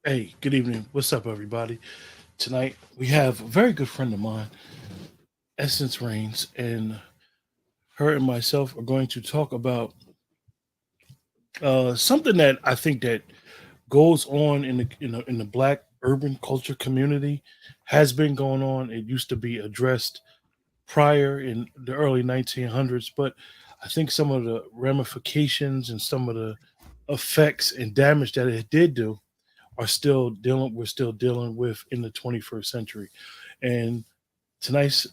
Hey, good evening. What's up, everybody? Tonight we have a very good friend of mine, Essence Reigns, and her and myself are going to talk about something that I think that goes on in the Black urban culture community, has been going on. It used to be addressed prior in the early 1900s, but I think some of the ramifications and some of the effects and damage that it did do are still dealing we're still dealing with in the 21st century. And tonight's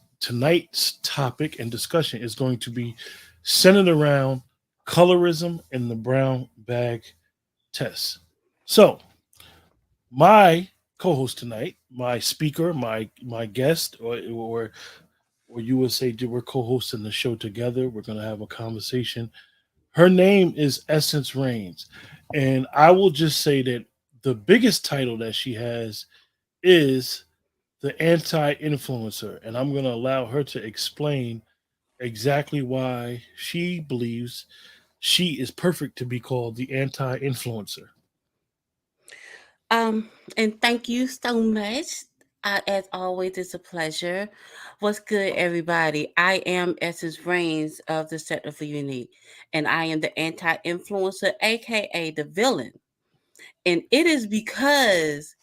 topic and discussion is going to be centered around colorism and the brown bag test. So, my co-host tonight, my speaker, my guest, or you would say we're co-hosting the show together. We're going to have a conversation. Her name is Essence Reigns, and I will just say that the biggest title that she has is the anti-influencer, and I'm going to allow her to explain exactly why she believes she is perfect to be called the anti-influencer. And thank you so much. As always, it's a pleasure. What's good, everybody? I am Essence Reigns of the Sector for Unique, and I am the anti-influencer, aka the villain. And it is because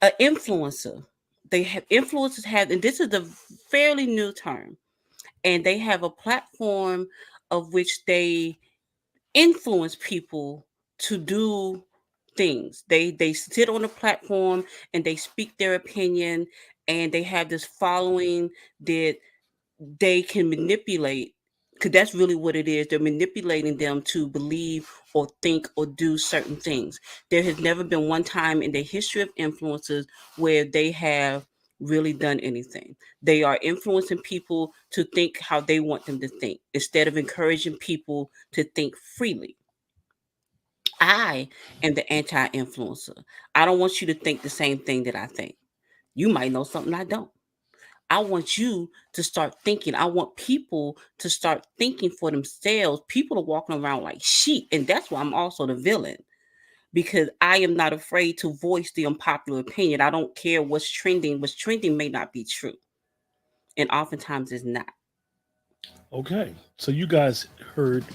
an influencer, they have influencers have, and this is a fairly new term, and they have a platform of which they influence people to do things. They sit on a platform and they speak their opinion, and they have this following that they can manipulate, because that's really what it is. They're manipulating them to believe or think or do certain things. There has never been one time in the history of influencers where they have really done anything. They are influencing people to think how they want them to think instead of encouraging people to think freely. I am the anti influencer. I don't want you to think the same thing that I think. You might know something I don't. I want you to start thinking. I want people to start thinking for themselves. People are walking around like sheep. And that's why I'm also the villain, because I am not afraid to voice the unpopular opinion. I don't care what's trending. What's trending may not be true. And oftentimes it's not. Okay, so you guys heard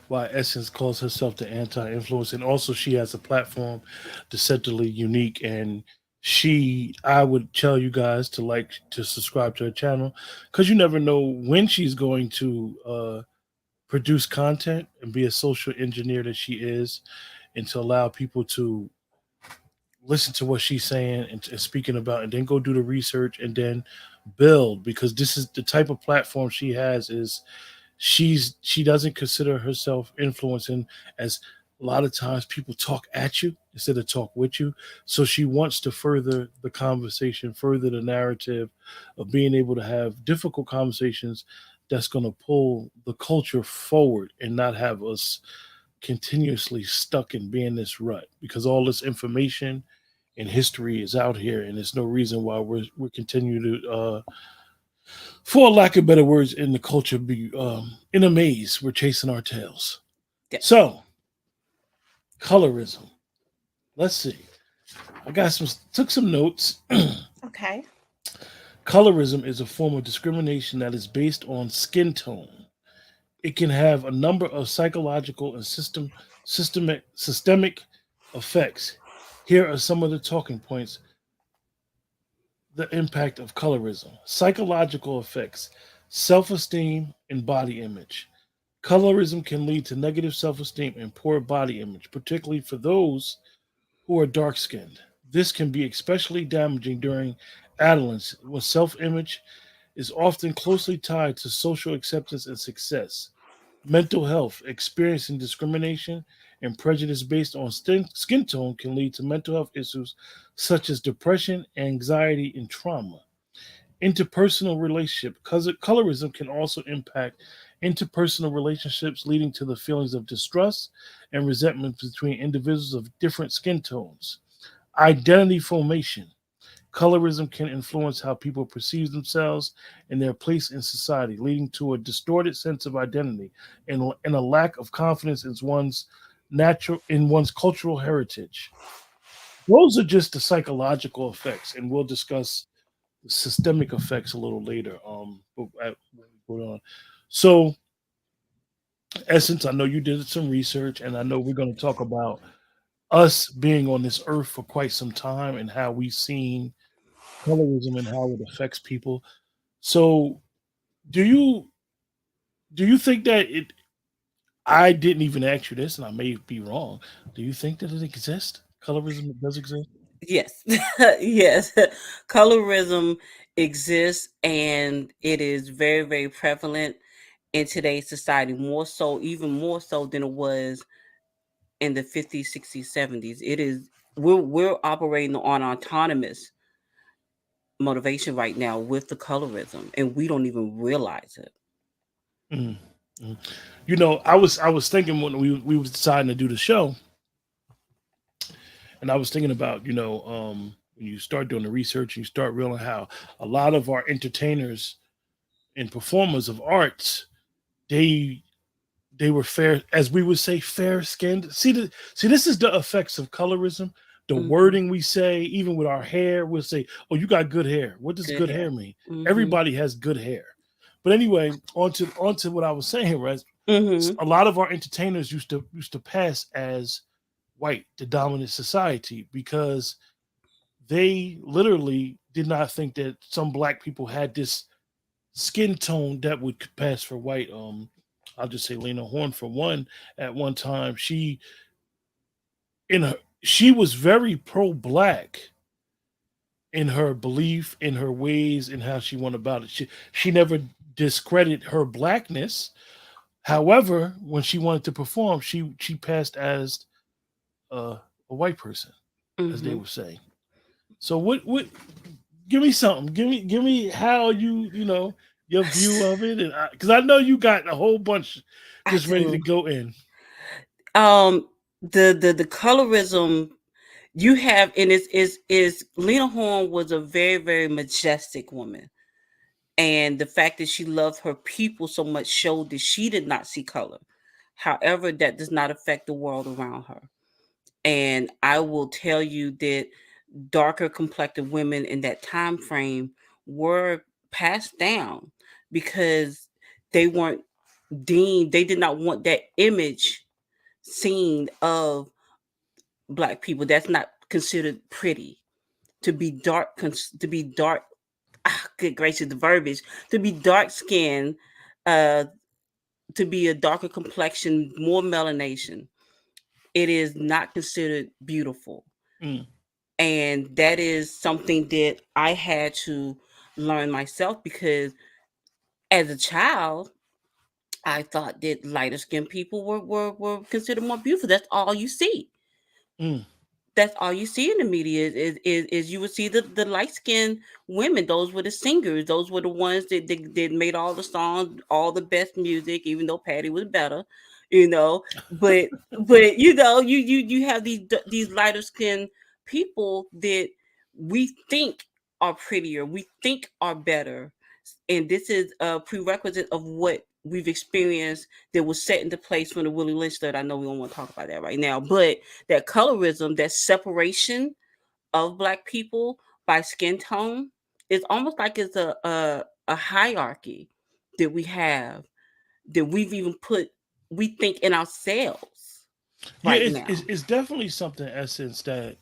why Essence calls herself the anti-influence, and also she has a platform, deceptively unique. And I would tell you guys to subscribe to her channel, because you never know when she's going to produce content and be a social engineer that she is, and to allow people to listen to what she's saying and speaking about, and then go do the research and then build, because this is the type of platform she has. Is she doesn't consider herself influencing, as a lot of times people talk at you instead of talk with you. So she wants to further the conversation, further the narrative of being able to have difficult conversations that's going to pull the culture forward and not have us continuously stuck in being this rut, because all this information and history is out here, and there's no reason why we're continuing to for lack of better words, in the culture, be in a maze. We're chasing our tails. Yes. So, colorism. Let's see. I got some took some notes. Okay. Colorism is a form of discrimination that is based on skin tone. It can have a number of psychological and systemic effects. Here are some of the talking points. The impact of colorism: psychological effects, self-esteem and body image. Colorism can lead to negative self esteem and poor body image, particularly for those who are dark skinned. This can be especially damaging during adolescence, when self image is often closely tied to social acceptance and success. Mental health: experiencing discrimination and prejudice based on skin tone can lead to mental health issues such as depression, anxiety, and trauma. Interpersonal relationship: colorism can also impact interpersonal relationships, leading to the feelings of distrust and resentment between individuals of different skin tones. Identity formation: colorism can influence how people perceive themselves and their place in society, leading to a distorted sense of identity and a lack of confidence in one's cultural heritage. those are just the psychological effects, and we'll discuss the systemic effects a little later. When we go on. So, Essence, I know you did some research, and I know we're going to talk about us being on this earth for quite some time and how we've seen colorism and how it affects people. So, do you do you think that it? I didn't even ask you this, and I may be wrong. Do you think that it exists? Colorism does exist? Yes, yes. Colorism exists and it is very, very prevalent in today's society, more so, even more so than it was in the 50s, 60s, 70s. It is we're operating on autonomous motivation right now with the colorism, and we don't even realize it. Mm, mm. I was thinking when we was deciding to do the show, and I was thinking about when you start doing the research, and you start realizing how a lot of our entertainers and performers of arts, they they were fair, as we would say, fair skinned. See, this is the effects of colorism. The Hmm. wording we say, even with our hair, we'll say, "Oh, you got good hair." What does Good good hair. hair mean? Hmm. Everybody has good hair. But anyway, onto what I was saying, right? Hmm. A lot of our entertainers used to pass as white, the dominant society, because they literally did not think that some black people had this skin tone that would pass for white. I'll just say Lena Horne for one. At one time, she was very pro black in her belief, in her ways, in how she went about it. She never discredited her blackness. However, when she wanted to perform, she passed as a white person, as they Hmm. would say. So what? Give me something. Give me how your view of it, and because I know you got a whole bunch I just ready to do. go in. Um, the colorism you have, and is Lena Horne was a very, very majestic woman, and the fact that she loved her people so much showed that she did not see color. However, that does not affect the world around her. And I will tell you that darker complected women in that time frame were passed down because they weren't they did not want that image seen of black people. That's not considered pretty. To be dark, to be dark, good gracious, the verbiage, to be dark skinned, uh, to be a darker complexion, more melanation, it is not considered beautiful. Mm, And that is something that I had to learn myself because as a child, I thought that lighter skinned people were considered more beautiful. That's all you see. mm, That's all you see in the media is you would see the light skinned women. Those were the singers. Those were the ones that made all the songs, all the best music, even though Patty was better, you know. But you have these lighter skinned people that we think are prettier, we think are better, and this is a prerequisite of what we've experienced that was set into place from the Willie Lynch study. I know we don't want to talk about that right now, but that colorism, that separation of black people by skin tone, it's almost like it's a hierarchy that we have that we've even put we think in ourselves yeah, right it's, now. it's it's definitely something in essence that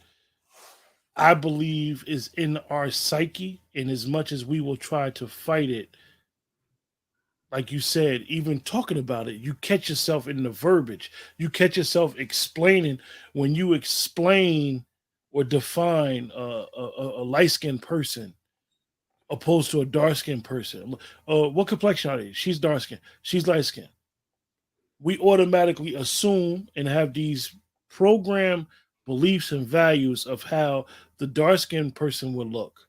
I believe is in our psyche, and as much as we will try to fight it, like you said, even talking about it, you catch yourself in the verbiage. You catch yourself explaining when you explain or define a light skinned person opposed to a dark skinned person. What complexion are they? She's dark skinned. She's light skinned. We automatically assume and have these program beliefs and values of how the dark skinned person would look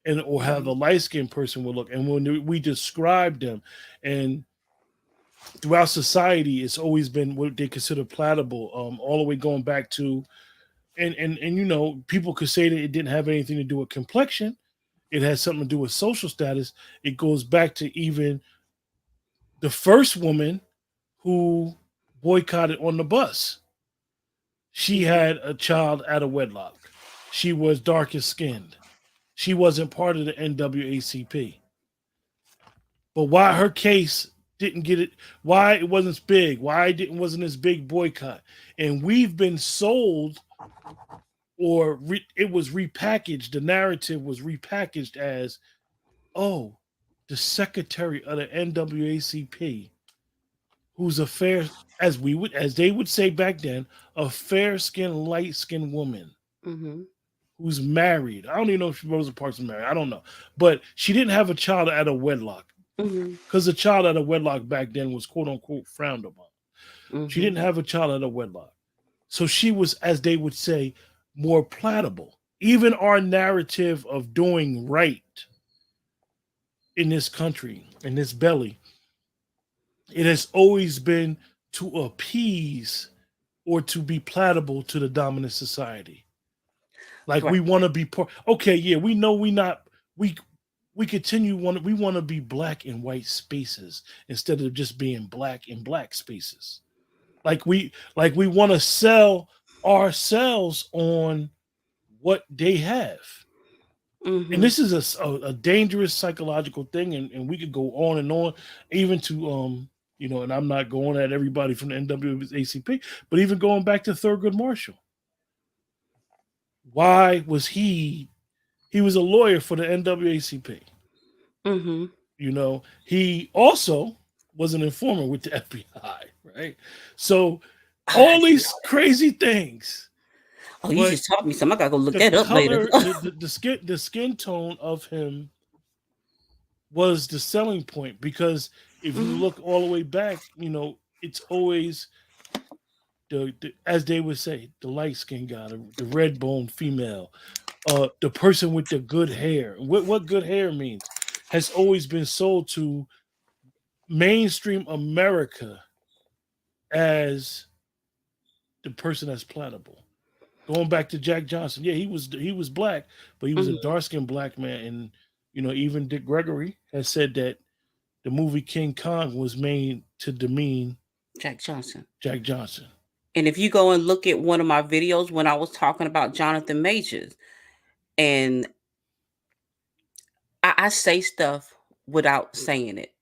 and or how Hmm. the light skinned person would look. And when we describe them, and throughout society, it's always been what they consider palatable, all the way going back to, and people could say that it didn't have anything to do with complexion. It has something to do with social status. It goes back to even the first woman who boycotted on the bus. She Hmm. had a child out of wedlock. she was darker skinned. She wasn't part of the NAACP. But why her case didn't get it? Why it wasn't as big? Why it didn't wasn't this big boycott? And we've been sold, or it was repackaged. The narrative was repackaged as, oh, the secretary of the NAACP, who's a fair, as they would say back then, a fair skinned, light skinned woman Mm-hmm. who's married. I don't even know if Rosa Parks is married. I don't know, but she didn't have a child out of wedlock, Mm-hmm. because a child out of wedlock back then was quote unquote frowned upon. She Mm-hmm. didn't have a child out of wedlock. So she was, as they would say, more palatable. Even our narrative of doing right in this country, in this belly, it has always been to appease or to be palatable to the dominant society. Like Right. we want to be poor. Okay, yeah, we know we not we we continue want we want to be black in white spaces instead of just being black in black spaces. Like we want to sell ourselves on what they have. And Mm-hmm. this is a dangerous psychological thing, and we could go on and on, even to and I'm not going at everybody from the NAACP, but even going back to Thurgood Marshall. Why was he was a lawyer for the NAACP? Mm-hmm. He also was an informant with the FBI, right? So Oh, I all didn't these know that. crazy things, Oh, you but just taught me something. I gotta go look the that up later. color, the skin tone of him was the selling point, because if you Mm-hmm. look all the way back, it's always as they would say, the light skinned guy, the red bone female, the person with the good hair. What good hair means has always been sold to mainstream America as the person that's plantable. Going back to Jack Johnson, yeah, he was black, but he was a Mm-hmm. dark skinned black man, and even Dick Gregory has said that the movie King Kong was made to demean Jack Johnson. Jack Johnson. And if you go and look at one of my videos when I was talking about Jonathan Majors, and I say stuff without saying it.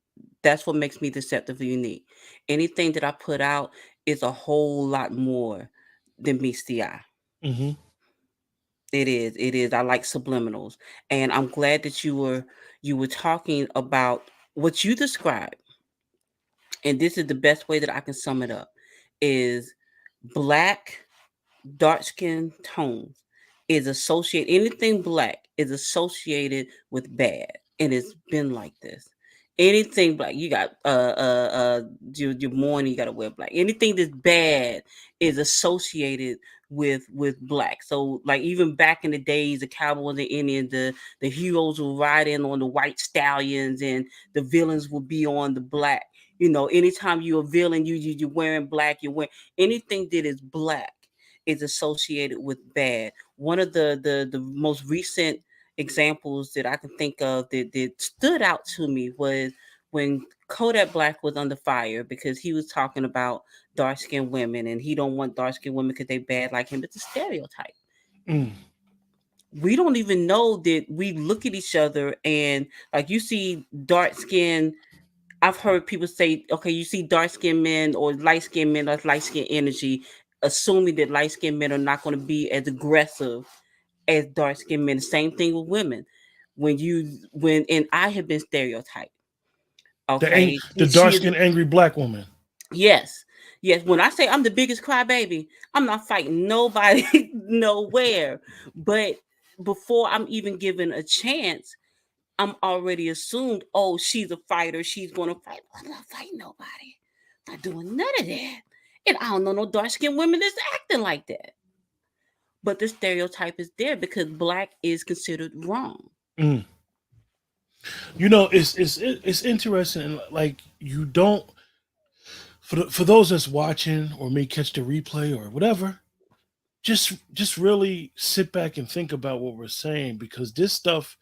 That's what makes me deceptively unique. Anything that I put out is a whole lot more than meets the eye. Hmm. It is. It is. I like subliminals, and I'm glad that you were talking about what you described. And this is the best way that I can sum it up: is black dark skin tones is associated, anything black is associated with bad, and it's been like this. Anything black, you got your mourning, you gotta wear black. Anything that's bad is associated with black. So like even back in the days, the cowboys and the Indians, the heroes will ride in on the white stallions, and the villains will be on the black. Anytime you're a villain, you're wearing black. You're wearing anything that is black is associated with bad. One of the most recent examples that I can think of that stood out to me was when Kodak Black was under fire because he was talking about dark skinned women, and he don't want dark skinned women because they bad like him. It's a stereotype. Mm. We don't even know that we look at each other and like you see dark skin. I've heard people say, okay, you see dark skinned men or light skinned men or light skinned energy, assuming that light skinned men are not going to be as aggressive as dark skinned men. Same thing with women. And I have been stereotyped. Okay, The she dark is. skinned angry black woman. Yes, yes. When I say I'm the biggest crybaby, I'm not fighting nobody nowhere. But before I'm even given a chance, I'm already assumed, oh, she's a fighter. She's going to fight. I'm not fighting nobody. I'm not doing none of that. And I don't know no dark skinned women that's acting like that. But the stereotype is there because black is considered wrong. Mm. It's interesting. Like you don't, for those that's watching or may catch the replay or whatever, just really sit back and think about what we're saying, because this stuff,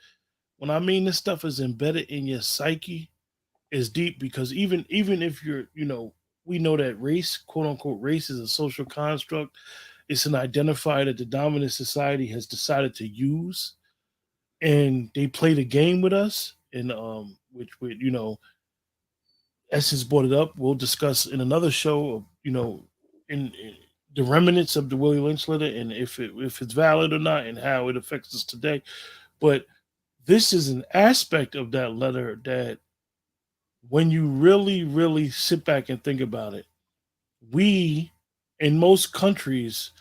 when I mean this stuff is embedded in your psyche, is deep. Because even if you're, we know that race, quote unquote race, is a social construct, It's an identifier that the dominant society has decided to use, and they played a game with us. And which Essence brought it up. We'll discuss in another show. In the remnants of the Willie Lynch letter, and if it's valid or not, and how it affects us today. But this is an aspect of that letter that, when you really, really sit back and think about it, we, in most countries,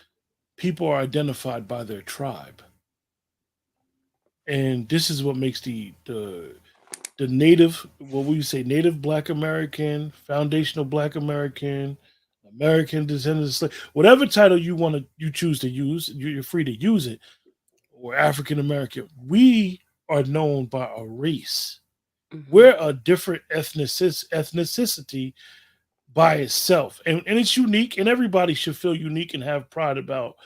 people are identified by their tribe, and this is what makes the native, what we say, native Black American, foundational Black American, American descendants of slave, whatever title you choose to use, you're free to use it, or African American. We are known by a race. Mhm. We're a different ethnicity by itself, and it's unique, and everybody should feel unique and have pride about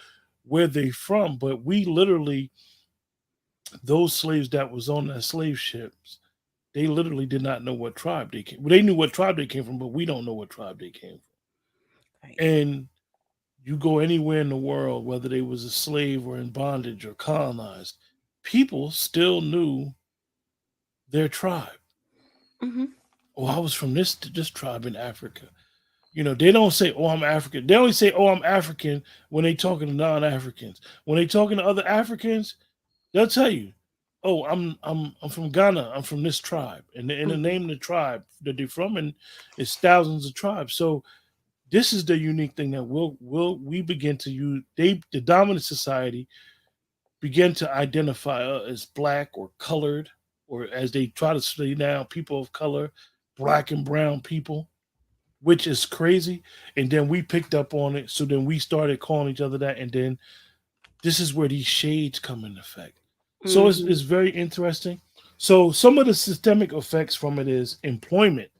where they from. But we literally, those slaves that was on that slave ships, they literally did not know what tribe they came. Well, they knew what tribe they came from, but we don't know what tribe they came Right. from. And you go anywhere in the world, whether they was a slave or in bondage or colonized, people still knew their tribe. Mhm. Oh, I was from this tribe in Africa. They don't say, "Oh, I'm African." They only say, "Oh, I'm African" when they talking to non-Africans. When they talking to other Africans, they'll tell you, "Oh, I'm from Ghana. I'm from this tribe," and the Mhm. name of the tribe that they're from, and it's thousands of tribes. So this is the unique thing that we begin to use. The dominant society begin to identify as black or colored, or as they try to say now, people of color, black and brown people, which is crazy. And then we picked up on it, so then we started calling each other that, and then this is where these shades come into effect. So it's Mhm. very interesting. So some of the systemic effects from it is employment.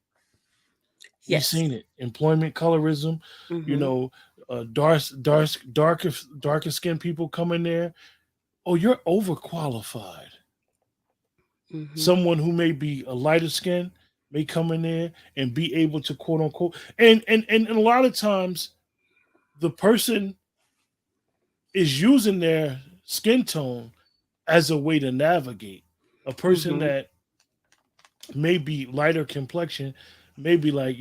We Yes. seen it. Employment, colorism, you Mhm. know, darker skinned people come in there. Oh, you're overqualified. Mhm. Someone who may be a lighter skin may come in there and be able to, quote unquote, and a lot of times the person is using their skin tone as a way to navigate. A person Mhm. that may be lighter complexion may be like,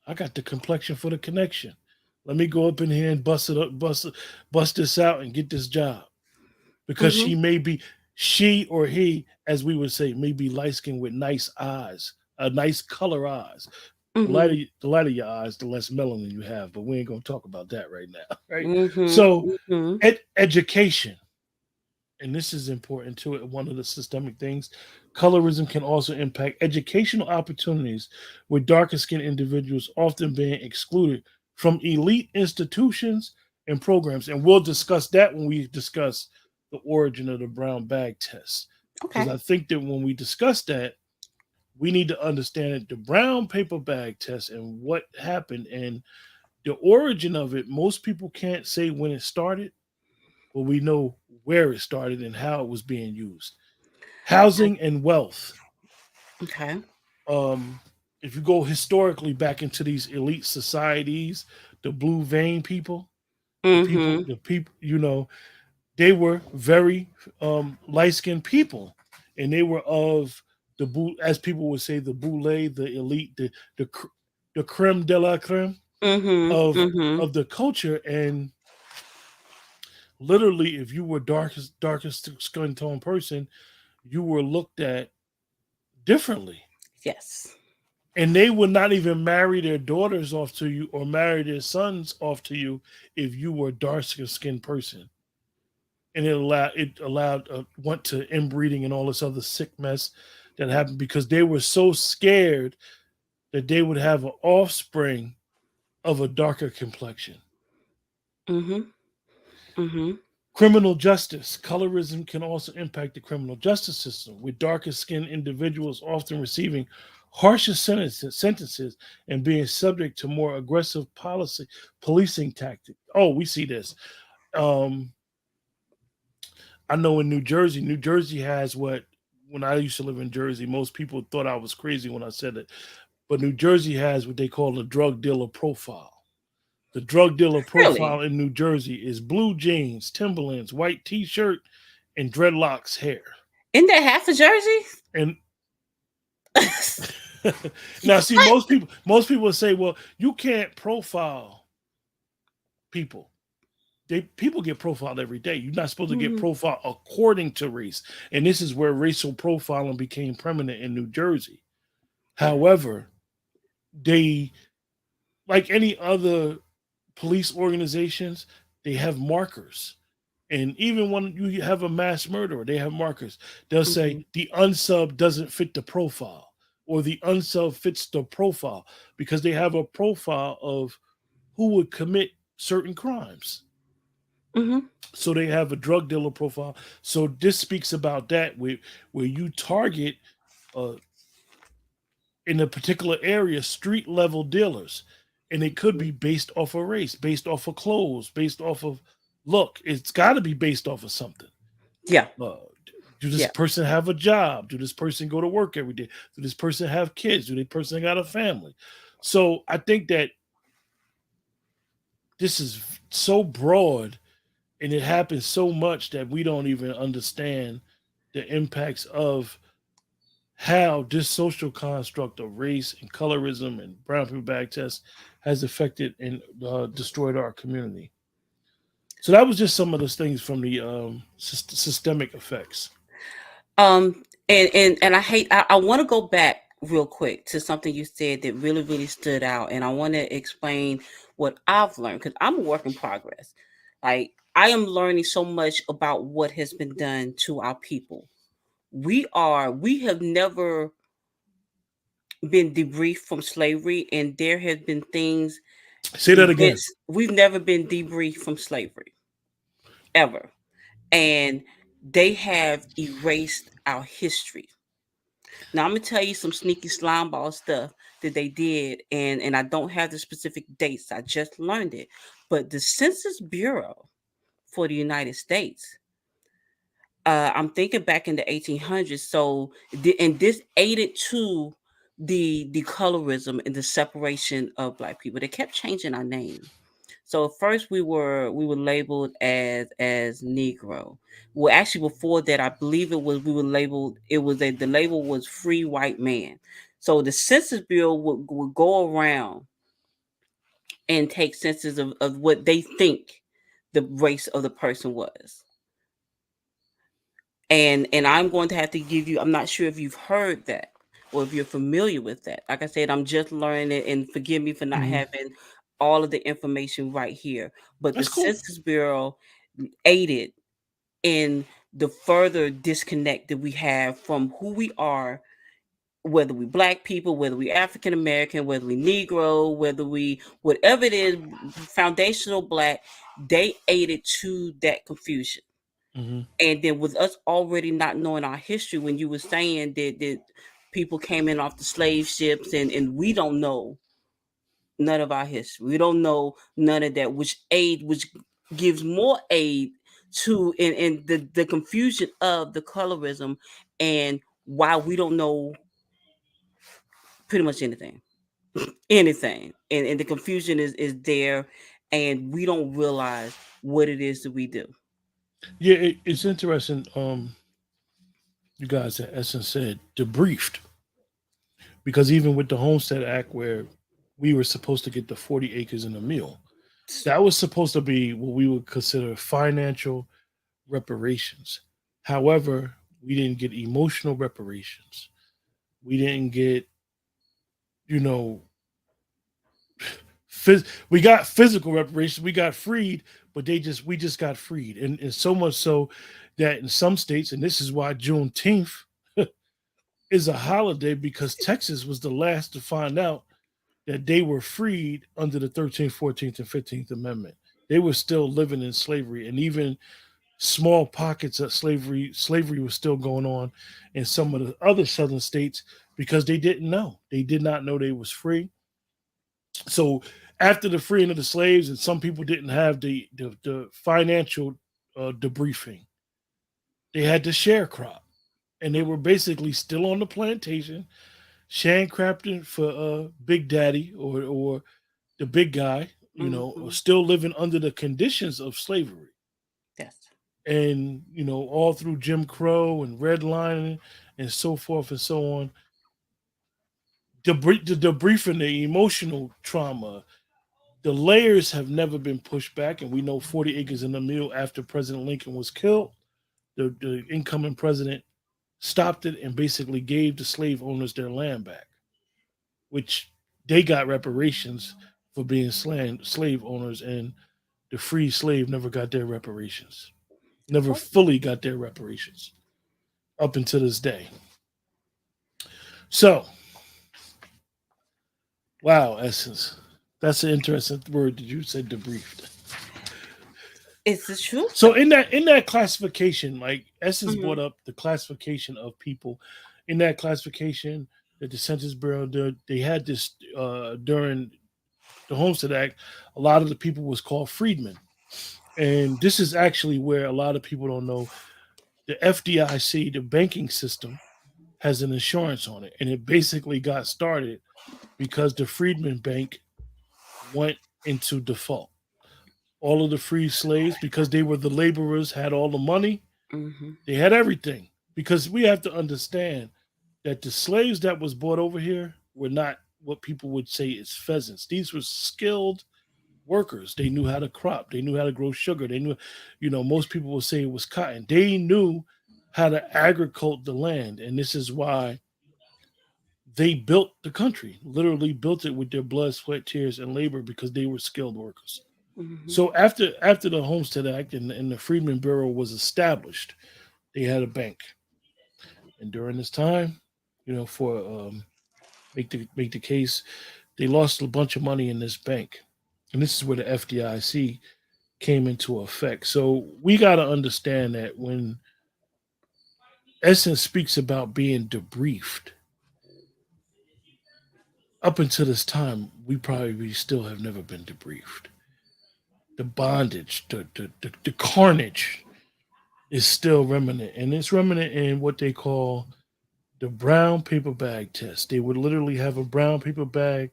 I got the complexion for the connection. Let me go up in here and bust it up, bust this out and get this job. Because Mhm. she or he, as we would say, may be light skinned with nice eyes, nice color eyes. Mhm. The lighter your eyes, the less melanin you have. But we ain't gonna talk about that right now, right? Mhm. So, Mhm. education, and this is important too. One of the systemic things, colorism can also impact educational opportunities, with darker skinned individuals often being excluded from elite institutions and programs. And we'll discuss that when we discuss the origin of the brown bag test. Because Okay. I think that when we discuss that, we need to understand that the brown paper bag test and what happened and the origin of it. Most people can't say when it started, but we know where it started and how it was being used. Housing and wealth. Okay. Um, if you go historically back into these elite societies, the blue vein people, Mhm. the people, they were very light skinned people, and they were of as people would say, the boule, the elite, the creme de la creme Mhm. of Mhm. the culture. And literally, if you were darkest skin tone person, you were looked at differently. Yes. And they would not even marry their daughters off to you or marry their sons off to you if you were a darker skinned person. And it allowed went to inbreeding and all this other sick mess that happened because they were so scared that they would have an offspring of a darker complexion. Mhm. Mhm. Criminal justice. Colorism can also impact the criminal justice system, with darker skinned individuals often receiving harsher sentences and being subject to more aggressive policing tactics. Oh, we see this. Um, I know in New Jersey has what, when I used to live in Jersey, most people thought I was crazy when I said it. But New Jersey has what they call a drug dealer profile. The drug dealer Really? profile in New Jersey is blue jeans, Timberlands, white T-shirt, and dreadlocks hair. Isn't that half of Jersey? And now, see, most people would say, "Well, you can't profile people. People get profiled every day. You're not supposed to get Mhm, profiled according to race." And this is where racial profiling became prominent in New Jersey. However, they, like any other police organizations, they have markers. And even when you have a mass murderer, they have markers. They'll say mhm, the unsub doesn't fit the profile, or the unsub fits the profile, because they have a profile of who would commit certain crimes. mhm. So they have a drug dealer profile. So this speaks about that, where you target uh, in a particular area street level dealers, and it could be based off of race, based off of clothes, based off of look. It's got to be based off of something. Yeah, uh, do this yeah. person have a job? Do this person go to work every day? Do this person have kids? Do this person got a family? So I think that this is so broad, and it happens so much that we don't even understand the impacts of how this social construct of race and colorism and brown people bag test has affected and destroyed our community. So that was just some of those things from the systemic effects. And I hate. I want to go back real quick to something you said that really stood out, and I want to explain what I've learned because I'm a work in progress. Like I am learning so much about what has been done to our people. We have never been debriefed from slavery, and there have been things, Say that again. events. We've never been debriefed from slavery ever, and they have erased our history. Now I'm gonna tell you some sneaky slime ball stuff that they did, and I don't have the specific dates. I just learned it, but the Census Bureau for the United States. I'm thinking back in the 1800s. So, and this aided to the colorism and the separation of Black people. They kept changing our name. So at first we were labeled as Negro. Well, actually before that, I believe it was we were labeled. It was the label was free white man. So the Census Bureau would go around and take census of what they think the race of the person was. And I'm going to have to give you. I'm not sure if you've heard that or if you're familiar with that. Like I said, I'm just learning it, and forgive me for not Hmm. having all of the information right here. But the That's cool. Census Bureau aided in the further disconnect that we have from who we are, whether we Black people, whether we African American, whether we Negro, whether we whatever it is, foundational Black. They aided to that confusion. Hmm. And then with us already not knowing our history, when you were saying that people came in off the slave ships, and we don't know none of our history. We don't know none of that, which gives more aid to in the confusion of the colorism and why we don't know pretty much anything. Anything. And the confusion is there, and we don't realize what it is that we do. Yeah, it's interesting. You guys at Essence said debriefed, because even with the Homestead Act, where we were supposed to get the 40 acres and a meal, that was supposed to be what we would consider financial reparations. However, we didn't get emotional reparations. We didn't get, you know, we got physical reparations. We got freed, but we just got freed, and so much so that in some states, and this is why Juneteenth is a holiday, because Texas was the last to find out that they were freed under the 13th, 14th, and 15th Amendment. They were still living in slavery, and even small pockets of slavery was still going on in some of the other southern states, because they didn't know. They did not know they was free. So after the freeing of the slaves, and some people didn't have the financial debriefing, they had the sharecrop, and they were basically still on the plantation, sharecropping for Big Daddy, or the big guy, Mm-hmm. still living under the conditions of slavery. Yes. And, all through Jim Crow and redlining and so forth and so on, the debriefing, the emotional trauma, the layers have never been pushed back. And we know 40 acres in the mill after President Lincoln was killed, the incoming president stopped it and basically gave the slave owners their land back, which they got reparations for being slave owners, and the free slave never got their reparations, never Oh, fully got their reparations up until this day. So, wow, essence. That's an interesting word that you said, debriefed. it's the truth So though. in that classification, like Essence brought Mm-hmm. up the classification of people. In that classification, that the Census Bureau did, they had this during the Homestead Act. A lot of the people was called freedmen, and this is actually where a lot of people don't know the FDIC, the banking system, has an insurance on it, and it basically got started because the Freedmen Bank went into default. All of the free slaves, because they were the laborers, had all the money. Mm-hmm. They had everything. Because we have to understand that the slaves that was brought over here were not what people would say is pheasants. These were skilled workers. They knew how to crop. They knew how to grow sugar. They knew, most people will say it was cotton. They knew how to agricult the land. And this is why they built the country, literally built it with their blood, sweat, tears, and labor, because they were skilled workers. Mm-hmm. So after the Homestead Act and the Freedmen Bureau was established, they had a bank, and during this time, for make the case, they lost a bunch of money in this bank, and this is where the FDIC came into effect. So we got to understand that when Essence speaks about being debriefed, up until this time, we probably still have never been debriefed. The bondage, the carnage is still remnant, and it's remnant in what they call the brown paper bag test. They would literally have a brown paper bag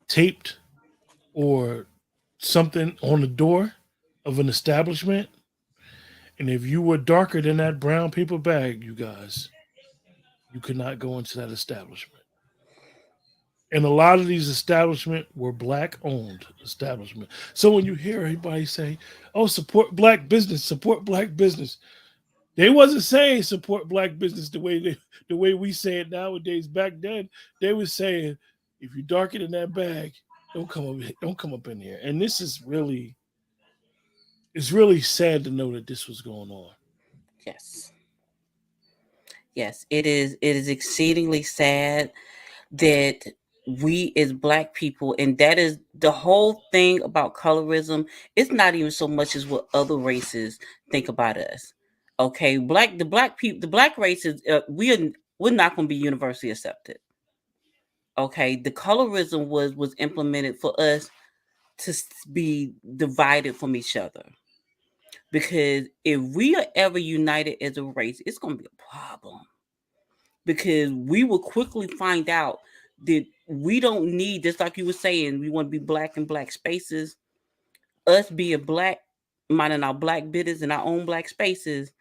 taped or something on the door of an establishment, and if you were darker than that brown paper bag, you guys, you could not go into that establishment. And a lot of these establishments were black owned establishments. So when you hear everybody say, "Oh, support black business," they wasn't saying support black business the way we say it nowadays. Back then, they were saying, if you darken in that bag, don't come up in here. And this is really, it's really sad to know that this was going on. Yes. Yes. It is exceedingly sad that we as black people, and that is the whole thing about colorism. It's not even so much as what other races think about us. Okay, the black people, the black races, we're not going to be universally accepted. Okay, the colorism was implemented for us to be divided from each other, because if we are ever united as a race, it's going to be a problem, because we will quickly find out that we don't need, just like you were saying, we want to be black in black spaces. Us being black, minding our black business in our own black spaces,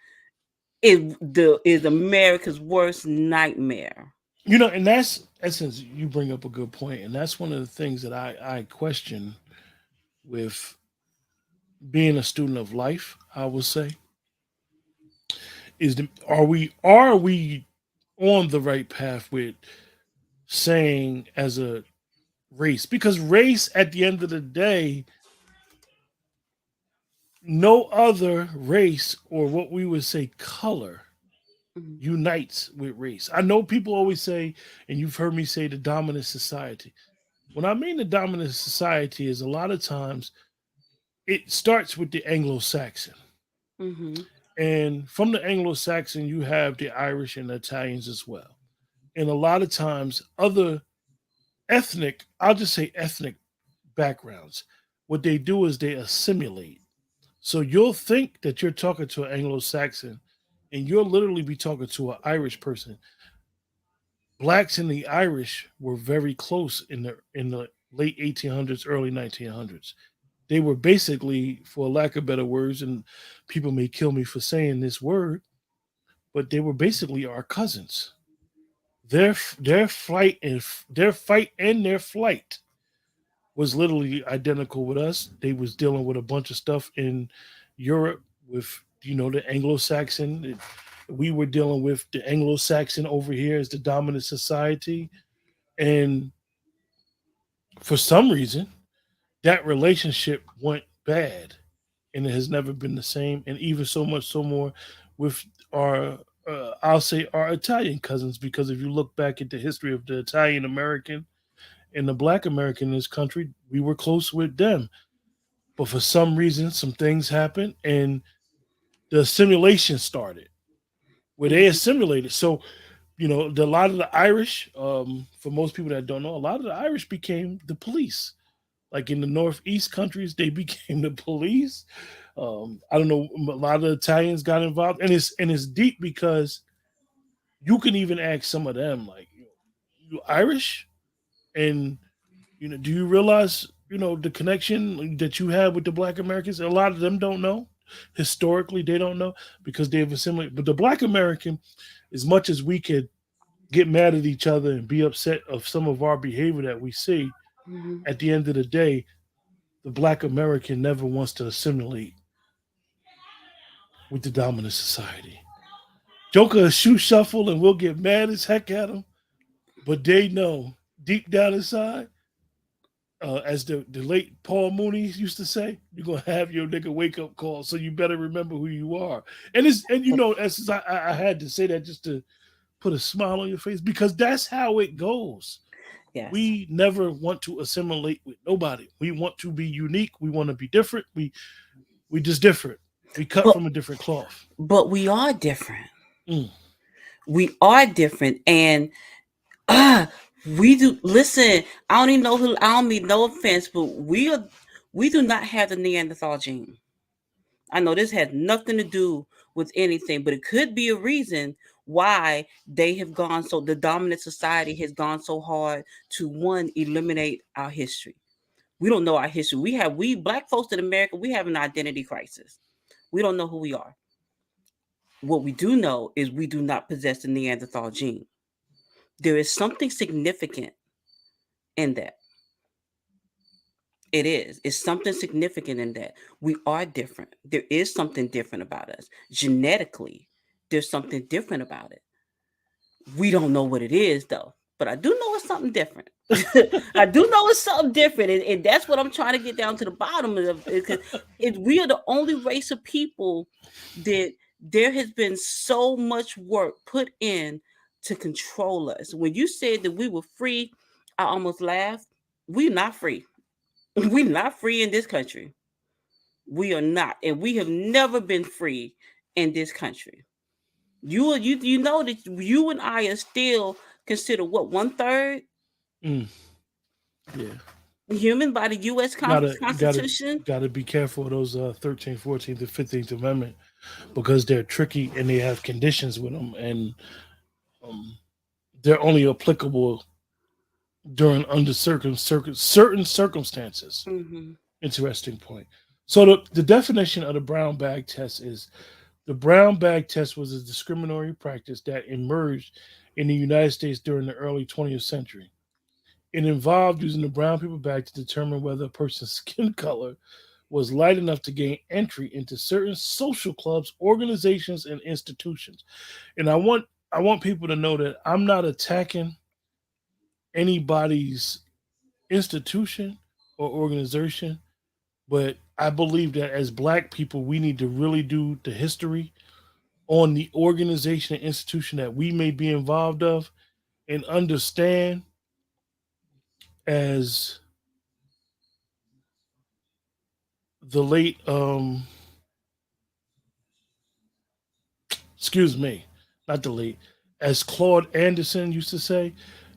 is America's worst nightmare. And that's essence. You bring up a good point, and that's one of the things that I question with being a student of life. I will say are we on the right path with saying as a race, because race at the end of the day, no other race, or what we would say color, Mhm. unites with race. I know people always say, and you've heard me say, the dominant society. When I mean the dominant society is, a lot of times it starts with the Anglo-Saxon, Mhm. and from the Anglo-Saxon you have the Irish and the Italians as well, and a lot of times other ethnic, I'll just say ethnic backgrounds, what they do is they assimilate. So you'll think that you're talking to an Anglo-Saxon, and you'll literally be talking to an Irish person. Blacks and the Irish were very close in the late 1800s, early 1900s. They were basically, for lack of better words, and people may kill me for saying this word, but they were basically our cousins. Their flight and their fight and their flight was literally identical with us. They was dealing with a bunch of stuff in Europe with the Anglo-Saxon. We were dealing with the Anglo-Saxon over here as the dominant society, and for some reason that relationship went bad, and it has never been the same. And even so much so more with our I'll say our Italian cousins, because if you look back at the history of the Italian American and the Black American in this country, we were close with them. But for some reason, some things happened, and the assimilation started where they Mhm. assimilated. So a lot of the Irish, for most people that don't know, a lot of the Irish became the police. Like in the Northeast countries, they became the police. I don't know. A lot of the Italians got involved, and it's deep because you can even ask some of them, like, you Irish, and do you realize the connection that you have with the Black Americans? A lot of them don't know. Historically, they don't know because they've assimilated. But the Black American, as much as we could get mad at each other and be upset of some of our behavior that we see, Mhm. at the end of the day, the Black American never wants to assimilate with the dominant society. Joker a shoe shuffle and we'll get mad as heck at him, but they know deep down inside, as the late Paul Mooney used to say, you're gonna have your nigga wake up call, so you better remember who you are. As I had to say that just to put a smile on your face because that's how it goes. Yes. We never want to assimilate with nobody. We want to be unique. We want to be different. We just different. We cut But from a different cloth. we are different. Mm. We are different, and ah, we do. Listen, I don't even know who. I don't mean no offense, but we are. We do not have the Neanderthal gene. I know this has nothing to do with anything, but it could be a reason why they have gone so. The dominant society has gone so hard to one eliminate our history. We don't know our history. We black folks in America. We have an identity crisis. We don't know who we are. What we do know is we do not possess the Neanderthal gene. There is something significant in that. It is. It's something significant in that. We are different. There is something different about us. Genetically, there's something different about it. We don't know what it is, though. But I do know it's something different. I do know it's something different. And that's what I'm trying to get down to the bottom of. Because we are the only race of people that there has been so much work put in to control us. When you said that we were free, I almost laughed. We're not free. We're not free in this country. We are not, and we have never been free in this country. You know that you and I are still considered what 1/3 Mm. Yeah. human by the U.S. Gotta Constitution. gotta be careful of those 13th, 14th, and 15th Amendment because they're tricky and they have conditions with them, and um, they're only applicable during under certain circumstances. Hmm. Interesting point. So the definition of the brown bag test is the brown bag test was a discriminatory practice that emerged in the United States during the early 20th century. It involved using the brown paper bag to determine whether a person's skin color was light enough to gain entry into certain social clubs, organizations, and institutions. And I want people to know that I'm not attacking anybody's institution or organization, but I believe that as black people, we need to really do the history on the organization and institution that we may be involved of and understand as the late excuse me, not the late, as Claude Anderson used to say,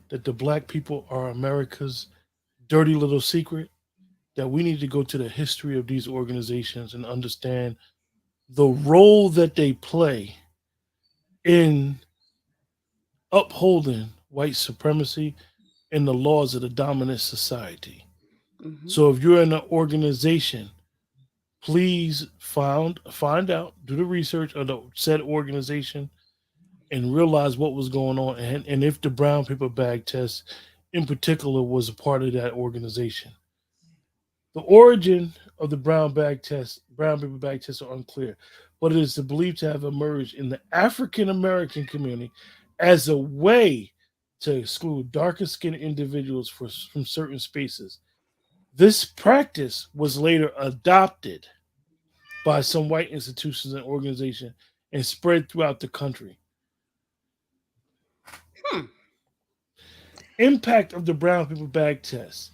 that the black people are America's dirty little secret, that we need to go to the history of these organizations and understand the role that they play in upholding white supremacy and the laws of the dominant society. Hmm. So if you're in an organization, please find out, do the research of the said organization, and realize what was going on, and if the brown paper bag test, in particular, was a part of that organization. The origin of the brown paper bag test, are unclear, but it is believed to have emerged in the African American community as a way to exclude darker skinned individuals from certain spaces. This practice was later adopted by some white institutions and organizations and spread throughout the country. Hmm. Impact of the brown paper bag test.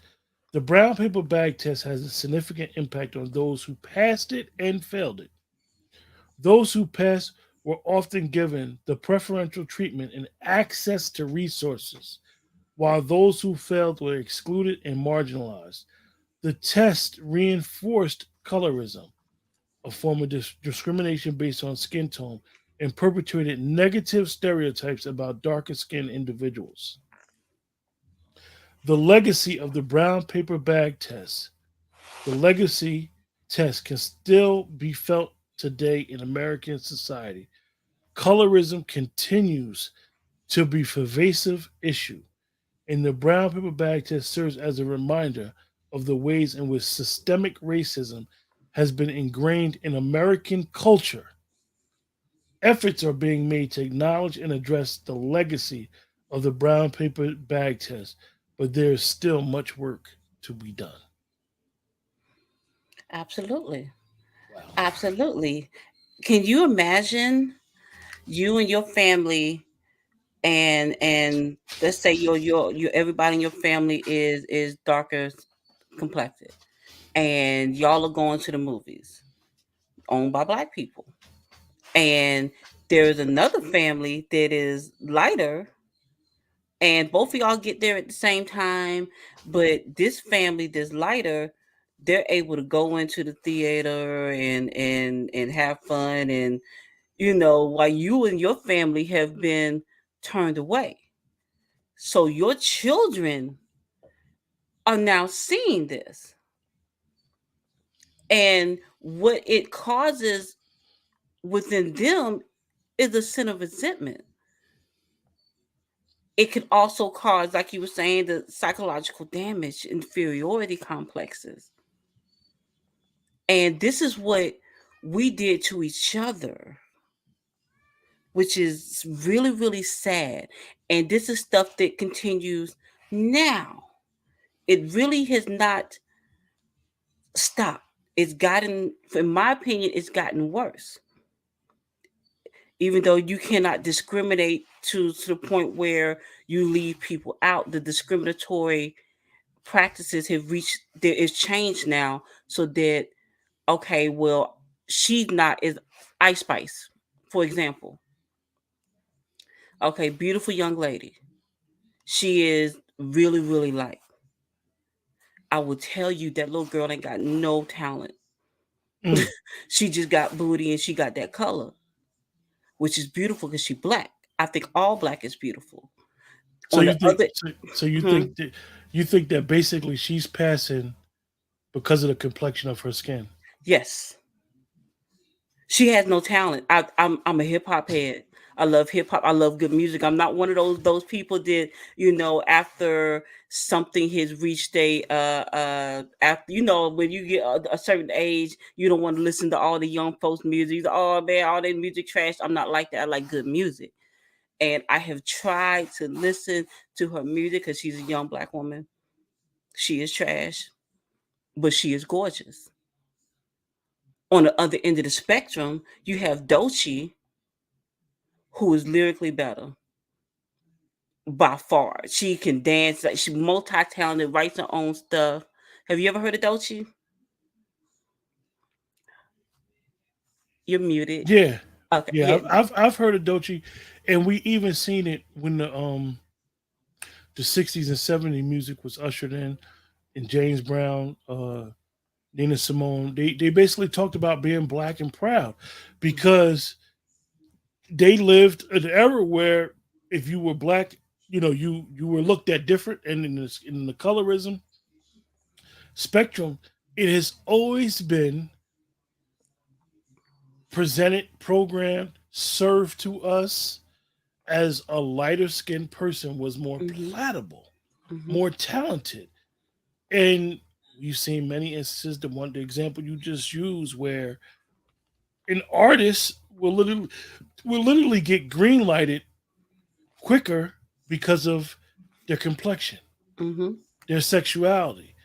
The brown paper bag test has a significant impact on those who passed it and failed it. Those who passed were often given the preferential treatment and access to resources, while those who failed were excluded and marginalized. The test reinforced colorism, a form of discrimination based on skin tone, and perpetuated negative stereotypes about darker skinned individuals. The legacy of the brown paper bag test. The legacy test can still be felt today in American society. Colorism continues to be a pervasive issue, and the brown paper bag test serves as a reminder of the ways in which systemic racism has been ingrained in American culture. Efforts are being made to acknowledge and address the legacy of the brown paper bag test, but there is still much work to be done. Absolutely. Wow. Absolutely. Can you imagine you and your family, and let's say your everybody in your family is darker complected, and y'all are going to the movies owned by black people, and there's another family that is lighter, and both of y'all get there at the same time, but this family that's lighter, they're able to go into the theater and have fun, and while you and your family have been turned away. So your children are now seeing this, and what it causes within them is a sense of resentment. It could also cause, like you were saying, the psychological damage, inferiority complexes. And this is what we did to each other, which is really, really sad. And this is stuff that continues now. It really has not stopped. It's gotten, in my opinion, it's gotten worse. Even though you cannot discriminate to the point where you leave people out, the discriminatory practices have reached, there is change now, so that, okay, well, she's not as Ice Spice, for example. Okay, beautiful young lady. She is really, really light. I will tell you that little girl ain't got no talent. Mm. She just got booty and she got that color, which is beautiful because she black. I think all black is beautiful. So On you the think other, you hmm, think that basically she's passing because of the complexion of her skin. yes, she has no talent. I'm a hip hop head. I love hip hop. I love good music. I'm not one of those people that, after something has reached after, when you get a certain age, you don't want to listen to all the young folks' music. Oh man, all that music trash. I'm not like that. I like good music, and I have tried to listen to her music because she's a young black woman. She is trash, but she is gorgeous. On the other end of the spectrum, you have Dochi, who is lyrically better by far. She can dance, like she multi-talented, writes her own stuff. Have you ever heard of Dochi? You're muted. Yeah, Okay, yeah. yeah. I've heard of Dochi, and we even seen it when the '60s and '70s music was ushered in, and James Brown, Nina Simone. They basically talked about being black and proud because they lived an era where if you were black you were looked at different, and in the colorism spectrum, it has always been presented, programmed, served to us as a lighter skinned person was more Mhm. palatable, Mhm. more talented. And we've seen many instances, the example you just used, where an artist will literally get green lighted quicker because of their complexion, Mhm. their sexuality,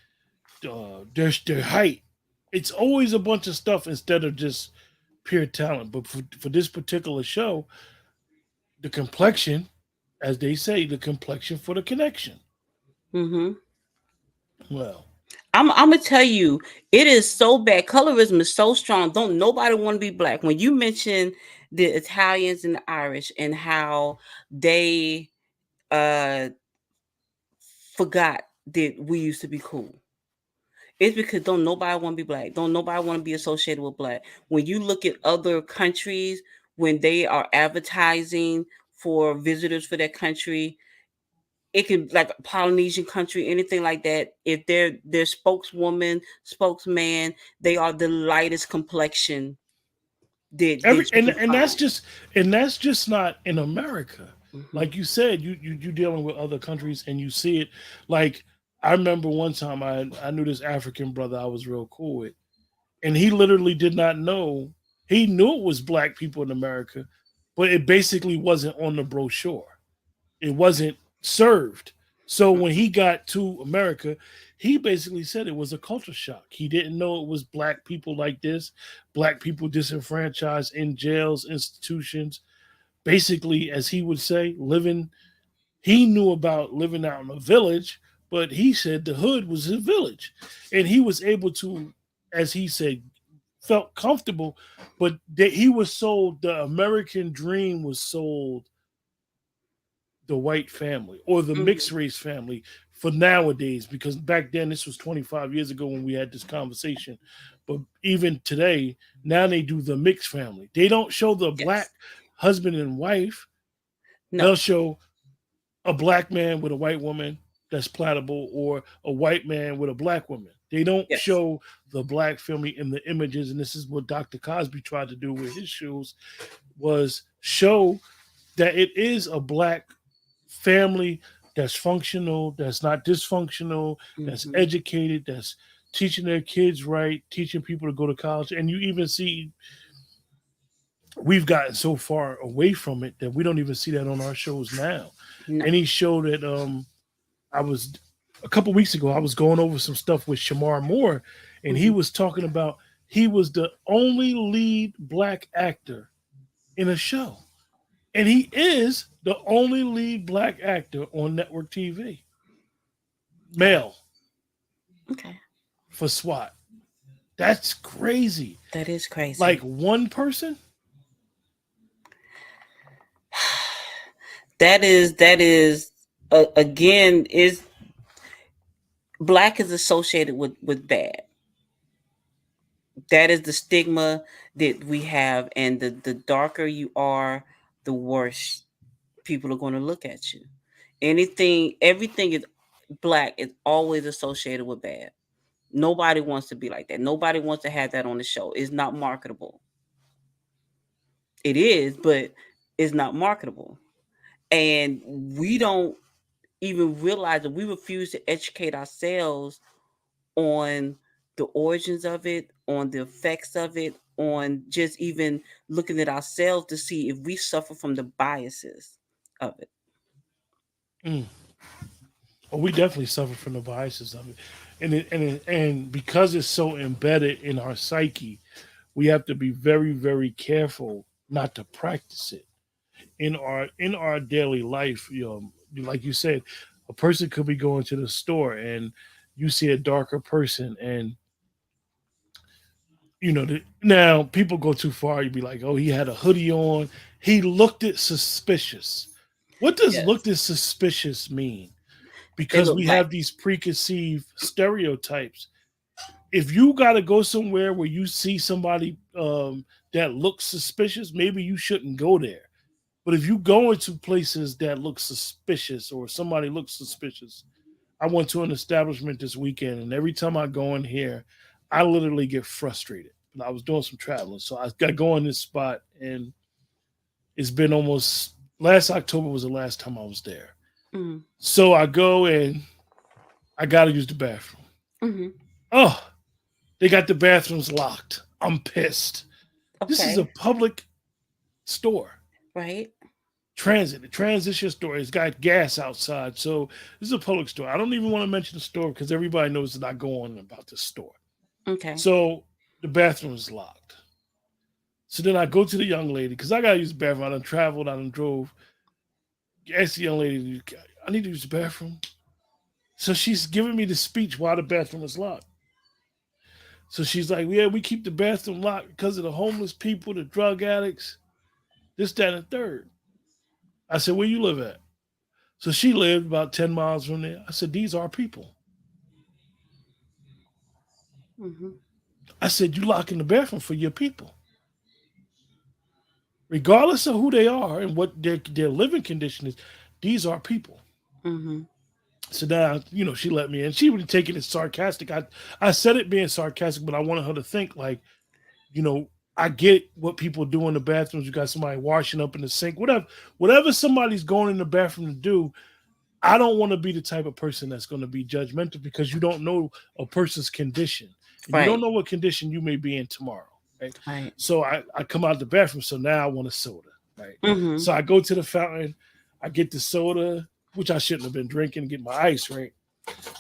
their height. It's always a bunch of stuff instead of just pure talent. But for this particular show, the complexion, as they say, the complexion for the connection. Mhm. Well, I'm gonna tell you, it is so bad. Colorism is so strong. Don't nobody want to be black. When you mention the Italians and the Irish and how they uh forgot that we used to be cool. It's because don't nobody want to be black. Don't nobody want to be associated with black. When you look at other countries, when they are advertising for visitors for their country, it can like Polynesian country, anything like that. If they're their spokeswoman, spokesman, they are the lightest complexion every that you can and find. that's just not in America. Hmm. Like you said, you dealing with other countries and you see it. Like I remember one time I knew this African brother I was real cool with, and he literally did not know. He knew it was black people in America, but it basically wasn't on the brochure. It wasn't served. So when he got to America, he basically said it was a culture shock. He didn't know it was black people like this, black people disenfranchised in jails, institutions. Basically, as he would say, living. He knew about living out in a village, but he said the hood was his village, and he was able to, as he said, felt comfortable. But that he was sold the American dream was sold the white family or the Hmm. mixed race family for nowadays, because back then, this was 25 years ago when we had this conversation, but even today, now they do the mixed family. They don't show the black Yes. husband and wife. They'll No. show a black man with a white woman that's platable, or a white man with a black woman. They don't Yes. show the black family in the images, and this is what Dr. Cosby tried to do with his shows, was show that it is a black family that's functional, that's not dysfunctional, that's Hmm. educated, that's teaching their kids right, teaching people to go to college. And you even see we've gotten so far away from it that we don't even see that on our shows now. No. Any show that I was a couple weeks ago, I was going over some stuff with Shamar Moore, and he Hmm. was talking about he was the only lead black actor in a show. And he is the only lead black actor on network TV, Okay. male, Okay. for SWAT. That's crazy. That is Like crazy. one person? That is again is black is associated with bad. That is the stigma that we have, and the darker you are, the worse people are going to look at you. Anything, everything is black is always associated with bad. Nobody wants to be like that. Nobody wants to have that on the show. It's not marketable. It is, but it's not marketable. And we don't even realize that we refuse to educate ourselves on the origins of it, on the effects of it, on just even looking at ourselves to see if we suffer from the biases of it. Mm. Well, we definitely suffer from the biases of it. And because it's so embedded in our psyche, we have to be very, very careful not to practice it in our daily life. Like you said, a person could be going to the store and you see a darker person, and now people go too far. You'd be like, oh, he had a hoodie on. He looked it suspicious. What does Yes. looked it suspicious mean? They Because look we black. have these preconceived stereotypes. If you got to go somewhere where you see somebody that looks suspicious, maybe you shouldn't go there. But if you go into places that look suspicious or somebody looks suspicious, I went to an establishment this weekend, and every time I go in here, I literally get frustrated. And I was doing some traveling, so I got going this spot, and it's been almost last October was the last time I was there. Mm. So I go and I got to use the bathroom. Mhm. Oh, they got the bathrooms locked. I'm pissed. This is a Okay. public store. Right. The transition store. It's got gas outside. So this is a public store. I don't even want to mention the store because everybody knows that I go on about this store. Okay. So the bathroom is locked. So then I go to the young lady because I gotta use the bathroom. I done traveled, I done drove. Ask the young lady, I need to use the bathroom. So she's giving me the speech while the bathroom is locked. So she's like, yeah, we keep the bathroom locked because of the homeless people, the drug addicts, this, that, and the third. I said, where you live at? So she lived about 10 miles from there. I said, these are people. Mhm. I said, you lock in the bathroom for your people. Regardless of who they are and what their living condition is, these are people. Mhm. So now, she let me in. She would take it as sarcastic. I said it being sarcastic, but I wanted her to think like, you know, I get what people do in the bathrooms. You got somebody washing up in the sink, whatever somebody's going in the bathroom to do. I don't want to be the type of person that's going to be judgmental because you don't know a person's condition and you don't Right. know what condition you may be in tomorrow. Right. Right. So I come out of the bathroom. So now I want a soda. Right. Mhm. So I go to the fountain. I get the soda, which I shouldn't have been drinking, get my ice. Right.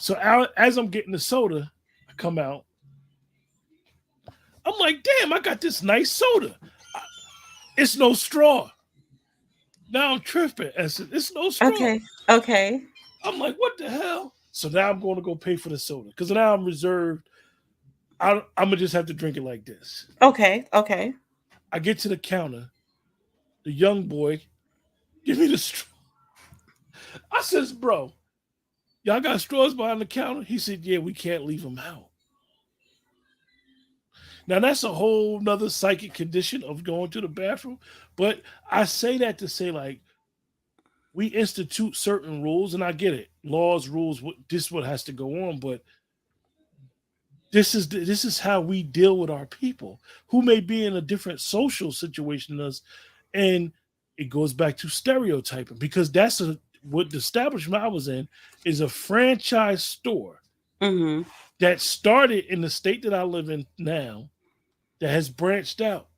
So as I'm getting the soda, I come out. I'm like, damn, I got this nice soda. It's no straw. Now I'm tripping. I said, it's no straw. Okay. Okay. I'm like, what the hell? So now I'm going to go pay for the soda because now I'm reserved. I'm gonna just have to drink it like this. Okay. Okay. I get to the counter. The young boy give me the straw. I says, bro, y'all got straws behind the counter? He said, yeah, we can't leave them out. Now that's a whole nother psychic condition of going to the bathroom. But I say that to say like we institute certain rules, and I get it. Laws, rules, this is what has to go on, but this is how we deal with our people who may be in a different social situation than us, and it goes back to stereotyping because what the establishment I was in is a franchise store Mhm. that started in the state that I live in now that has branched out,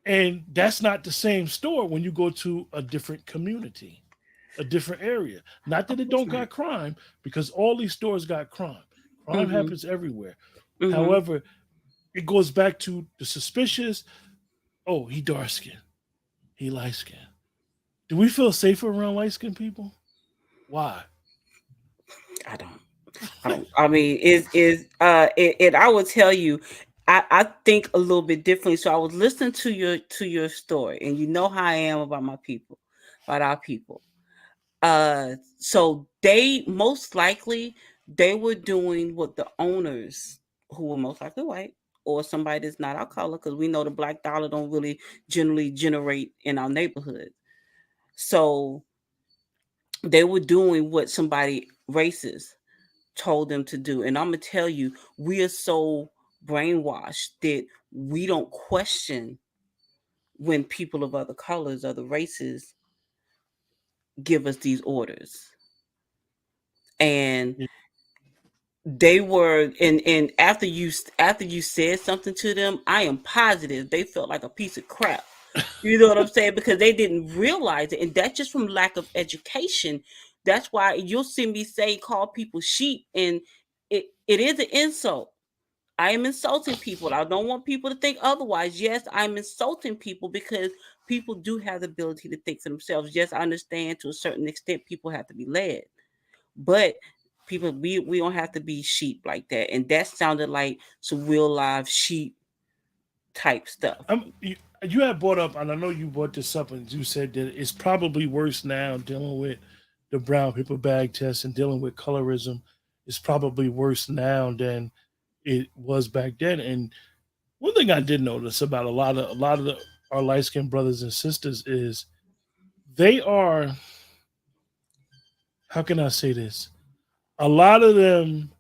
and that's not the same store when you go to a different community, a different area. Not Of that it course don't not. got crime, because all these stores got crime. Crime Mhm. happens everywhere. Mhm. However, it goes back to the suspicious. Oh, he dark skinned. He light skinned. Do we feel safer around light skinned people? Why? I don't. I don't. I mean, is I will tell you, I think a little bit differently. So I was listening to your story, and you know how I am about my people, about our people. So they most likely they were doing what the owners, who were most likely white, or somebody that's not our color, because we know the black dollar don't really generally generate in our neighborhood. So they were doing what somebody racist told them to do. And I'm gonna tell you, we are so brainwashed that we don't question when people of other colors, other races give us these orders. And they were, and after you said something to them, I am positive they felt like a piece of crap. You know what I'm saying? Because they didn't realize it, and that's just from lack of education. That's why you'll see me say call people sheep, and it is an insult. I am insulting people. I don't want people to think otherwise. Yes, I'm insulting people because people do have the ability to think for themselves. Yes, I understand to a certain extent people have to be led, but people we don't have to be sheep like that. And that sounded like some real live sheep type stuff. You had brought up, and I know you brought this up, and you said that it's probably worse now dealing with the brown paper bag test and dealing with colorism. It's probably worse now than it was back then. And one thing I did notice about a lot of our light skinned brothers and sisters is they are, how can I say this? A lot of them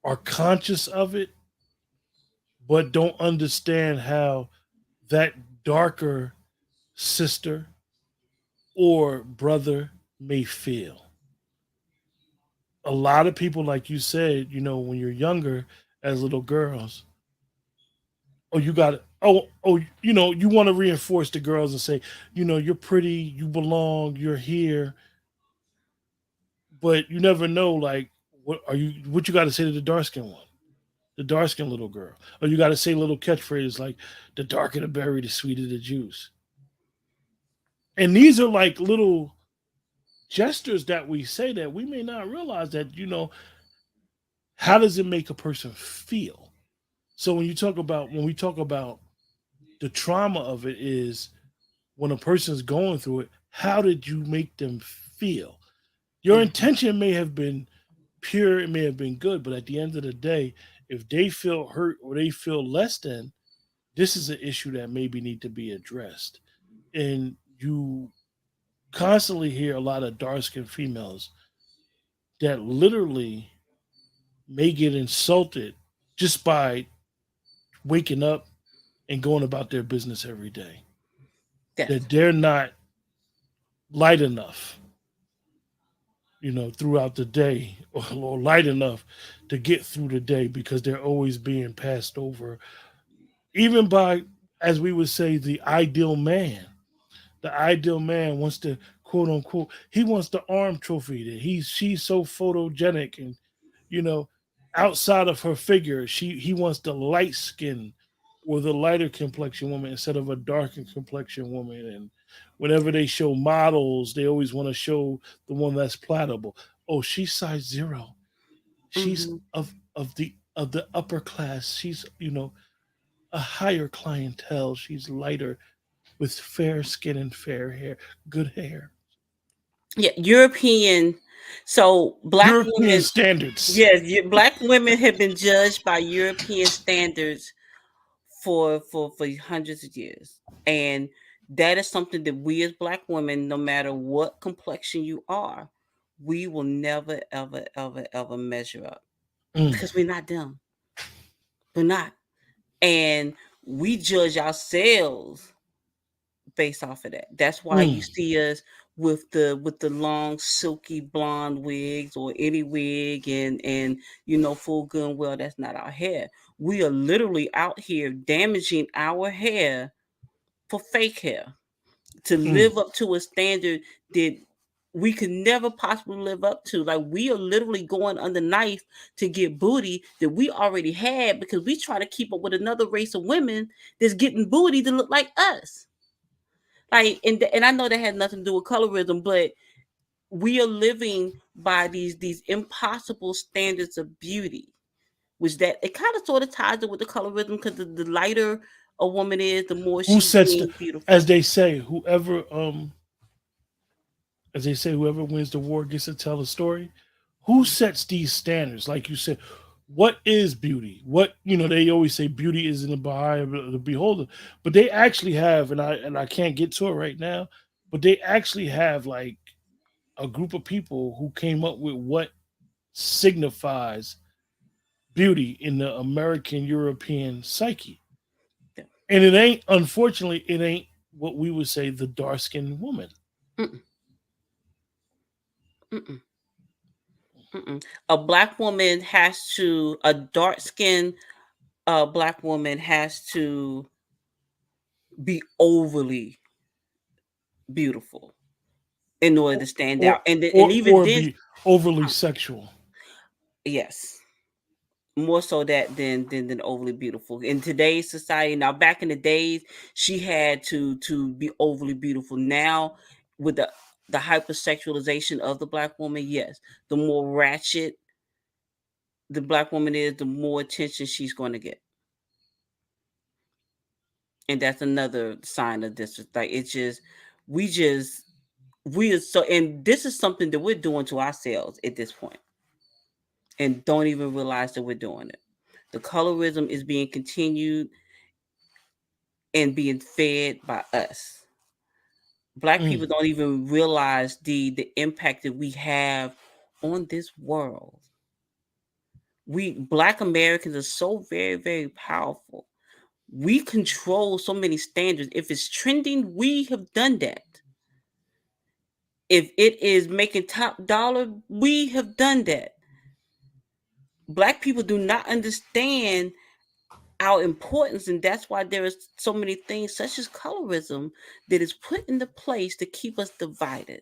are conscious of it, but don't understand how that darker sister or brother may feel. A lot of people, like you said, when you're younger as little girls, oh, you got it. Oh, you want to reinforce the girls and say, you're pretty, you belong, you're here, but you never know, like, what you got to say to the dark skinned one, the dark skinned little girl, or you got to say little catchphrases like, the darker the berry, the sweeter the juice. And these are like little gestures that we say that we may not realize that, how does it make a person feel? So when we talk about the trauma of it is when a person's going through it, how did you make them feel? Your Hmm. intention may have been pure, it may have been good, but at the end of the day, if they feel hurt or they feel less than, this is an issue that maybe need to be addressed. And you constantly hear a lot of dark skinned females that literally may get insulted just by waking up and going about their business every day. Yes. That they're not light enough, throughout the day, or light enough to get through the day because they're always being passed over, even by, as we would say, the ideal man. The ideal man wants to, quote unquote, he wants the arm trophy that she's so photogenic, and you know outside of her figure, he wants the light skin or the lighter complexion woman instead of a darker complexion woman. And whenever they show models, they always want to show the one that's plattable. Oh, she's size zero, she's Hmm. of the upper class, she's a higher clientele, she's lighter with fair skin and fair hair, good hair. Yeah, European. So black European women, standards. yes, black women have been judged by European standards for hundreds of years, and that is something that we as black women, no matter what complexion you are, we will never ever ever ever measure up Mm, because we're not them. We're not, and we judge ourselves based off of that. That's why mm, you see us with the long silky blonde wigs or any wig and full gun. Well, that's not our hair. We are literally out here damaging our hair for fake hair to mm. live up to a standard that we could never possibly live up to. Like we are literally going under knife to get booty that we already had because we try to keep up with another race of women that's getting booty to look like us. Like and I know that has nothing to do with colorism, but we are living by these impossible standards of beauty, which that it kind of sort of ties it with the colorism because the lighter a woman is, the more Who she's sets the, deemed beautiful. as they say, whoever wins the war gets to tell the story. Who sets these standards? Like you said, what is beauty? What they always say beauty is in the eye of the beholder, but they actually have, and I can't get to it right now, but they actually have like a group of people who came up with what signifies beauty in the American European psyche. Yeah. And it ain't, unfortunately, it ain't what we would say the dark skinned woman. Mm-mm, mm-mm, mm-mm. A black woman has to, a dark skinned black woman has to be overly beautiful in order or to stand or out. And or, even or then, be overly sexual. yes, more so that than overly beautiful in today's society. Now, back in the days, she had to be overly beautiful. Now, with the hypersexualization of the black woman, yes, the more ratchet the black woman is, the more attention she's going to get, and that's another sign of this. Like it's just we just we are so, and this is something that we're doing to ourselves at this point, and don't even realize that we're doing it. The colorism is being continued and being fed by us. Black Mm. people don't even realize the impact that we have on this world. We Black Americans are so very, very powerful. We control so many standards. If it's trending, we have done that. If it is making top dollar, we have done that. Black people do not understand our importance, and that's why there is so many things such as colorism that is put into place to keep us divided.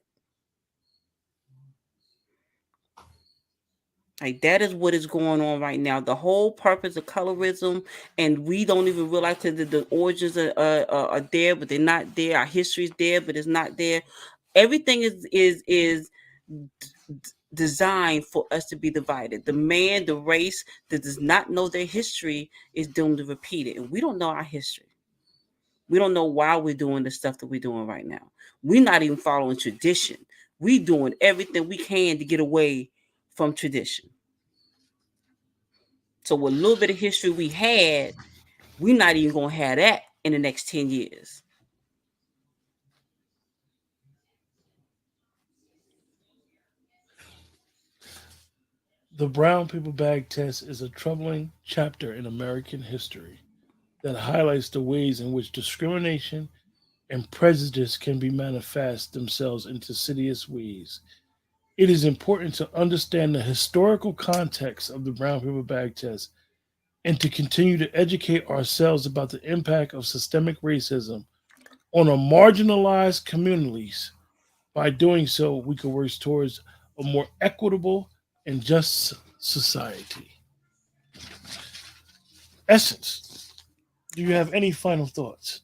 Like that is what is going on right now. The whole purpose of colorism, and we don't even realize that the origins are there, but they're not there. Our history is there, but it's not there. Everything is designed for us to be divided. The man, the race that does not know their history is doomed to repeat it, and we don't know our history. We don't know why we're doing the stuff that we're doing right now. We're not even following tradition. We're doing everything we can to get away from tradition. So with a little bit of history we had, we're not even gonna have that in the next 10 years. The brown paper bag test is a troubling chapter in American history that highlights the ways in which discrimination and prejudice can be manifest themselves in insidious ways. It is important to understand the historical context of the brown paper bag test and to continue to educate ourselves about the impact of systemic racism on our marginalized communities. By doing so, we can work towards a more equitable and just society. Essence, do you have any final thoughts?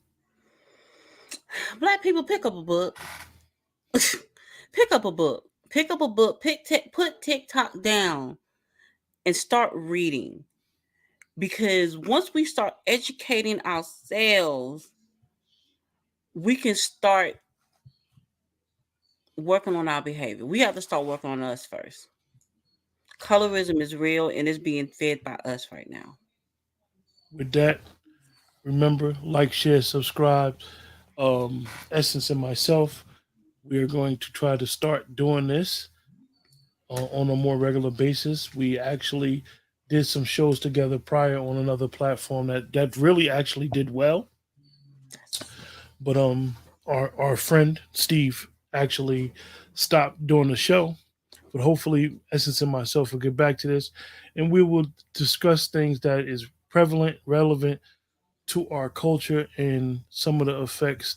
Black people, pick up a book. Pick up a book. Pick up a book. Put TikTok down and start reading. Because once we start educating ourselves, we can start working on our behavior. We have to start working on us first. Colorism is real and it's being fed by us right now. With that, remember, like, share, subscribe. Essence and myself, we are going to try to start doing this on a more regular basis. We actually did some shows together prior on another platform that really actually did well. But our friend Steve actually stopped doing the show. But hopefully, Essence and myself will get back to this, and we will discuss things that is prevalent, relevant to our culture, and some of the effects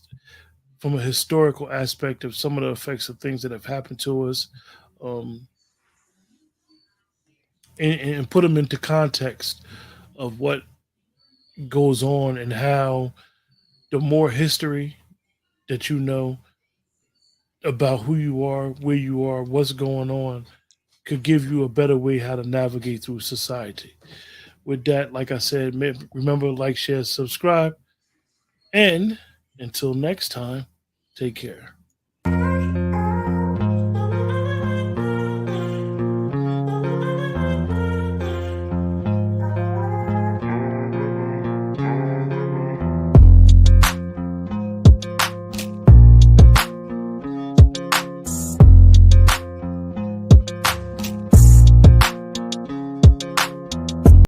from a historical aspect of some of the effects of things that have happened to us, um, and put them into context of what goes on and how the more history that you know about who you are, where you are, what's going on, could give you a better way how to navigate through society. With that, like I said, remember, like, share, subscribe, and until next time, take care.